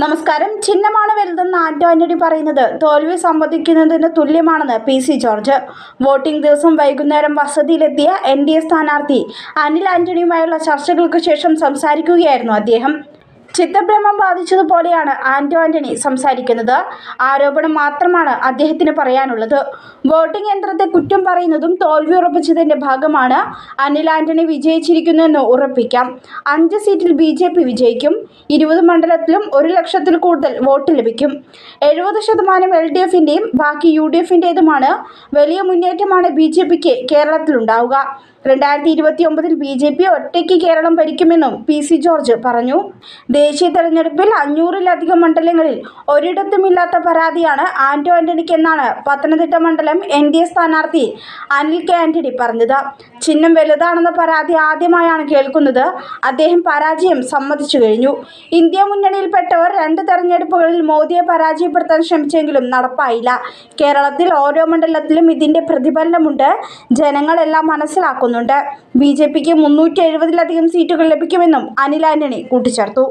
നമസ്കാരം. ചിഹ്നമാണ് വലുതെന്ന് ആന്റോ ആന്റണി പറയുന്നത് തോൽവി സമ്മതിക്കുന്നതിന് തുല്യമാണെന്ന് പി.സി. ജോർജ്. വോട്ടിംഗ് ദിവസം വൈകുന്നേരം വസതിയിലെത്തിയ എൻ.ഡി.എ സ്ഥാനാർത്ഥി അനിൽ ആന്റണിയുമായുള്ള ചർച്ചകൾക്ക് ശേഷം സംസാരിക്കുകയായിരുന്നു അദ്ദേഹം. ചിത്തഭ്രമം ബാധിച്ചതുപോലെയാണ് ആന്റോ ആന്റണി സംസാരിക്കുന്നത്. ആരോപണം മാത്രമാണ് അദ്ദേഹത്തിന് പറയാനുള്ളത്. വോട്ടിംഗ് യന്ത്രത്തെ കുറ്റം പറയുന്നതും തോൽവി ഉറപ്പിച്ചതിന്റെ ഭാഗമാണ്. അനിൽ ആന്റണി വിജയിച്ചിരിക്കുന്നുവെന്ന് ഉറപ്പിക്കാം. 5 സീറ്റിൽ ബി.ജെ.പി. വിജയിക്കും. 20 മണ്ഡലത്തിലും 1 ലക്ഷത്തിൽ കൂടുതൽ വോട്ട് ലഭിക്കും. 70% എൽ.ഡി.എഫിന്റെയും ബാക്കി യു.ഡി.എഫിന്റേതുമാണ്. വലിയ മുന്നേറ്റമാണ് ബി.ജെ.പിക്ക് കേരളത്തിലുണ്ടാവുക. 2029 ബി.ജെ.പി. ഒറ്റയ്ക്ക് കേരളം ഭരിക്കുമെന്നും പി.സി. ജോർജ് പറഞ്ഞു. ദേശീയ തെരഞ്ഞെടുപ്പിൽ 500-ലധികം മണ്ഡലങ്ങളിൽ ഒരിടത്തുമില്ലാത്ത പരാതിയാണ് ആന്റോ ആന്റണിക്കെന്നാണ് പത്തനംതിട്ട മണ്ഡലം എൻ.ഡി.എ സ്ഥാനാർത്ഥി അനിൽ കെ ആന്റണി പറഞ്ഞത്. ചിഹ്നം വലുതാണെന്ന പരാതി ആദ്യമായാണ് കേൾക്കുന്നത്. അദ്ദേഹം പരാജയം സമ്മതിച്ചു കഴിഞ്ഞു. ഇന്ത്യ മുന്നണിയിൽപ്പെട്ടവർ 2 തെരഞ്ഞെടുപ്പുകളിൽ മോദിയെ പരാജയപ്പെടുത്താൻ ശ്രമിച്ചെങ്കിലും നടപ്പായില്ല. കേരളത്തിൽ ഓരോ മണ്ഡലത്തിലും ഇതിന്റെ പ്രതിഫലനമുണ്ട്. ജനങ്ങളെല്ലാം മനസ്സിലാക്കുന്നുണ്ട്. ബി.ജെ.പിക്ക് 370-ലധികം സീറ്റുകൾ ലഭിക്കുമെന്നും അനിൽ ആന്റണി കൂട്ടിച്ചേർത്തു.